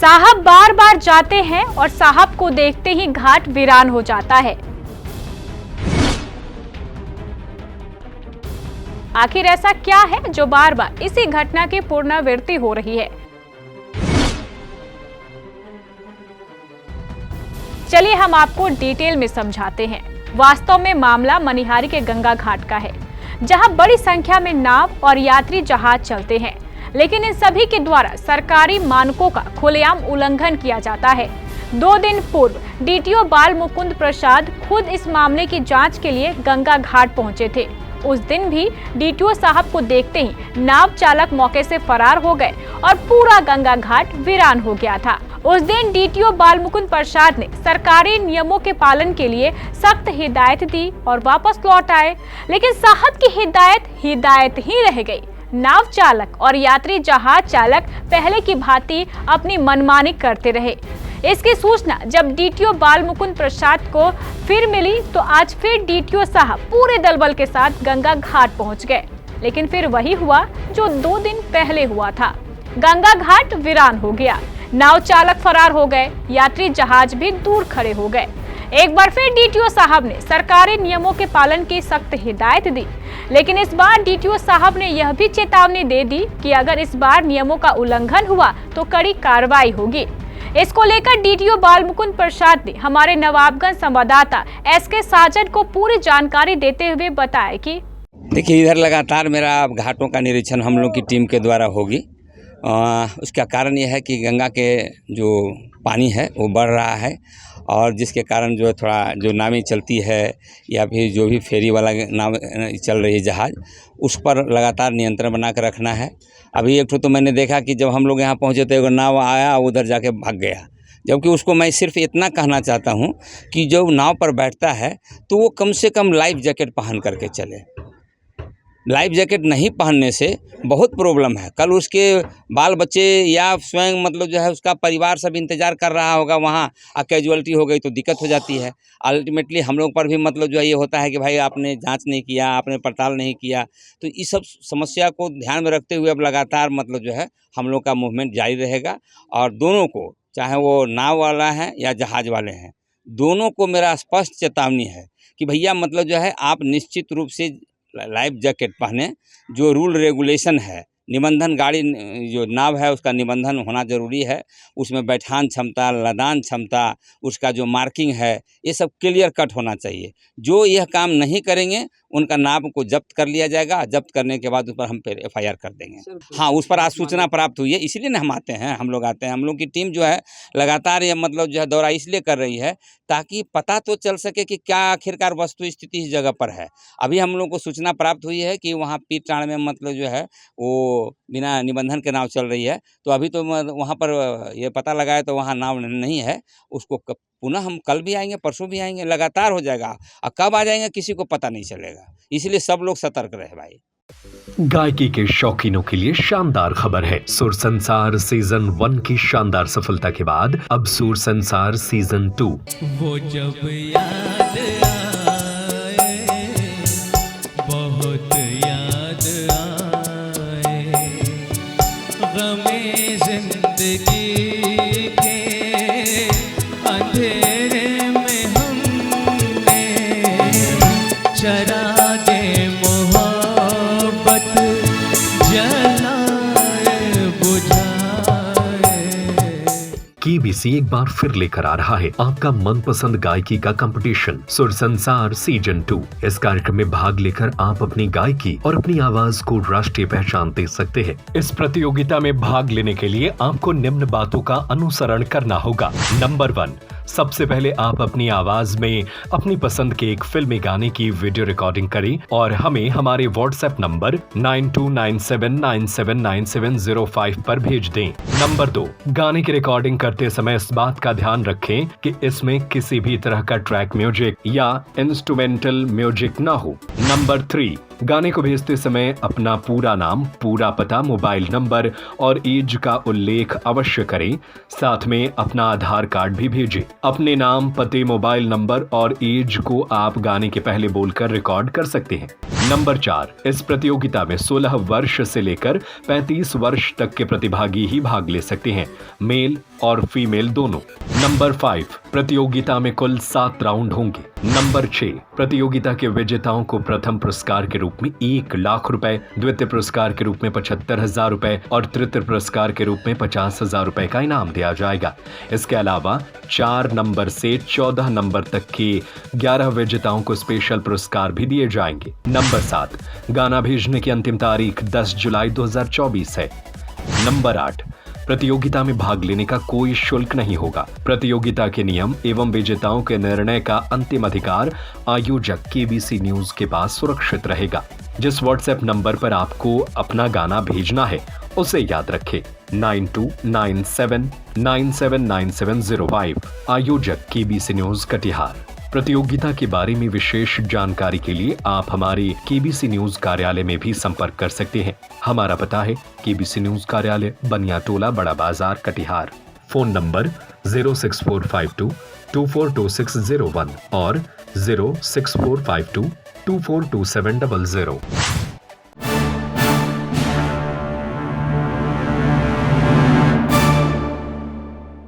साहब बार बार जाते हैं और साहब को देखते ही घाट वीरान हो जाता है। आखिर ऐसा क्या है जो बार बार इसी घटना की पुनरावृत्ति हो रही है? चलिए हम आपको डिटेल में समझाते हैं। वास्तव में मामला मनिहारी के गंगा घाट का है, जहां बड़ी संख्या में नाव और यात्री जहाज चलते हैं, लेकिन इन सभी के द्वारा सरकारी मानकों का खुलेआम उल्लंघन किया जाता है। 2 दिन पूर्व डीटीओ बाल मुकुंद प्रसाद खुद इस मामले की जांच के लिए गंगा घाट पहुंचे थे। उस दिन भी डीटीओ साहब को देखते ही नाव चालक मौके से फरार हो गए और पूरा गंगा घाट वीरान हो गया था। उस दिन डीटीओ बाल मुकुंद प्रसाद ने सरकारी नियमों के पालन के लिए सख्त हिदायत दी और वापस लौट आए, लेकिन साहब की हिदायत ही रह गई। नाव चालक और यात्री जहाज चालक पहले की भांति अपनी मनमानी करते रहे। इसकी सूचना जब डीटीओ बाल मुकुंद प्रसाद को फिर मिली तो आज फिर डीटीओ साहब पूरे दलबल के साथ गंगा घाट पहुंच गए, लेकिन फिर वही हुआ जो 2 दिन पहले हुआ था। गंगा घाट वीरान हो गया, नाव चालक फरार हो गए, यात्री जहाज भी दूर खड़े हो गए। एक बार फिर डीटीओ साहब ने सरकारी नियमों के पालन की सख्त हिदायत दी, लेकिन इस बार डीटीओ साहब ने यह भी चेतावनी दे दी कि अगर इस बार नियमों का उल्लंघन हुआ तो कड़ी कार्रवाई होगी। इसको लेकर डीटीओ बाल मुकुंद प्रसाद ने हमारे नवाबगंज संवाददाता एसके साजन को पूरी जानकारी देते हुए बताया कि देखिए, इधर लगातार मेरा घाटों का निरीक्षण हम लोग की टीम के द्वारा होगी। उसका कारण यह है कि गंगा के जो पानी है वो बढ़ रहा है और जिसके कारण जो थोड़ा जो नावें चलती है या फिर जो भी फेरी वाला नाव चल रही है जहाज़, उस पर लगातार नियंत्रण बना कर रखना है। अभी एक तो मैंने देखा कि जब हम लोग यहाँ पहुँचे तो एक नाव आया, उधर जाके भाग गया। जबकि उसको मैं सिर्फ इतना कहना चाहता हूँ कि जो नाव पर बैठता है तो वो कम से कम लाइफ जैकेट पहन करके चले। लाइफ जैकेट नहीं पहनने से बहुत प्रॉब्लम है। कल उसके बाल बच्चे या स्वयं मतलब जो है उसका परिवार सब इंतज़ार कर रहा होगा वहाँ, कैजुअलिटी हो गई तो दिक्कत हो जाती है। अल्टीमेटली हम लोग पर भी मतलब जो है ये होता है कि भाई आपने जांच नहीं किया, आपने पड़ताल नहीं किया। तो इस सब समस्या को ध्यान में रखते हुए अब लगातार मतलब जो है हम लोग का मूवमेंट जारी रहेगा और दोनों को, चाहे वो नाव वाला है या जहाज़ वाले हैं, दोनों को मेरा स्पष्ट चेतावनी है कि भैया मतलब जो है आप निश्चित रूप से लाइफ जैकेट पहने। जो रूल रेगुलेशन है, निबंधन गाड़ी जो नाव है उसका निबंधन होना ज़रूरी है। उसमें बैठान क्षमता, लदान क्षमता, उसका जो मार्किंग है, ये सब क्लियर कट होना चाहिए। जो यह काम नहीं करेंगे उनका नाव को जब्त कर लिया जाएगा। जब्त करने के बाद उस पर हम फिर FIR कर देंगे। हाँ, उस पर आज सूचना प्राप्त हुई है, इसीलिए ना हम आते हैं। हम लोग आते हैं, हम लोग की टीम जो है लगातार ये मतलब जो है दौरा इसलिए कर रही है ताकि पता तो चल सके कि क्या आखिरकार वस्तु स्थिति इस जगह पर है। अभी हम लोग को सूचना प्राप्त हुई है कि वहाँ पीरटांड़ में मतलब जो है वो बिना निबंधन के नाव चल रही है। तो अभी तो वहाँ पर ये पता लगा है तो वहाँ नाव नहीं है। उसको पुनः हम कल भी आएंगे, परसों भी आएंगे, लगातार हो जाएगा। और कब आ जाएंगे किसी को पता नहीं चलेगा, इसलिए सब लोग सतर्क रहे भाई। गायकी के शौकीनों के लिए शानदार खबर है। सुर संसार सीजन 1 की शानदार सफलता के बाद अब सुर संसार सीजन 2 वो जब याद आए, बहुत याद आए, गमे जिंदगी के अंधेरे में हमने चरागे मोहब्बत जलाए बुझाए। KBC एक बार फिर लेकर आ रहा है आपका मनपसंद गायकी का कंपटीशन सुर संसार सीजन 2। इस कार्यक्रम में भाग लेकर आप अपनी गायकी और अपनी आवाज को राष्ट्रीय पहचान दे सकते हैं। इस प्रतियोगिता में भाग लेने के लिए आपको निम्न बातों का अनुसरण करना होगा। नंबर 1, सबसे पहले आप अपनी आवाज में अपनी पसंद के एक फिल्मी गाने की वीडियो रिकॉर्डिंग करें और हमें हमारे व्हाट्सएप नंबर 9297979705 पर भेज दें। नंबर 2, गाने की रिकॉर्डिंग करते समय इस बात का ध्यान रखें कि इसमें किसी भी तरह का ट्रैक म्यूजिक या इंस्ट्रूमेंटल म्यूजिक ना हो। नंबर 3, गाने को भेजते समय अपना पूरा नाम, पूरा पता, मोबाइल नंबर और एज का उल्लेख अवश्य करें। साथ में अपना आधार कार्ड भी भेजें। अपने नाम, पते, मोबाइल नंबर और एज को आप गाने के पहले बोलकर रिकॉर्ड कर सकते हैं। नंबर 4, इस प्रतियोगिता में 16 वर्ष से लेकर 35 वर्ष तक के प्रतिभागी ही भाग ले सकते हैं, मेल और फीमेल दोनों। नंबर 5, प्रतियोगिता में कुल 7 राउंड होंगे। नंबर 6, प्रतियोगिता के विजेताओं को प्रथम पुरस्कार के रूप में 1 लाख रुपए, द्वितीय पुरस्कार के रूप में 75,000 रुपए और तृतीय पुरस्कार के रूप में 50,000 रुपए का इनाम दिया जाएगा। इसके अलावा 4 नंबर से 14 नंबर तक के 11 विजेताओं को स्पेशल पुरस्कार भी दिए जाएंगे। नंबर 7, गाना भेजने की अंतिम तारीख 10 जुलाई 2024 है। नंबर 8, प्रतियोगिता में भाग लेने का कोई शुल्क नहीं होगा। प्रतियोगिता के नियम एवं विजेताओं के निर्णय का अंतिम अधिकार आयोजक केबीसी न्यूज के पास सुरक्षित रहेगा। जिस व्हाट्सएप नंबर पर आपको अपना गाना भेजना है उसे याद रखें 9297979705। आयोजक केबीसी न्यूज कटिहार। प्रतियोगिता के बारे में विशेष जानकारी के लिए आप हमारे केबीसी न्यूज कार्यालय में भी संपर्क कर सकते हैं। हमारा पता है केबीसी न्यूज कार्यालय, बनिया टोला, बड़ा बाजार, कटिहार। फोन नंबर 06452242601 और 06452242700।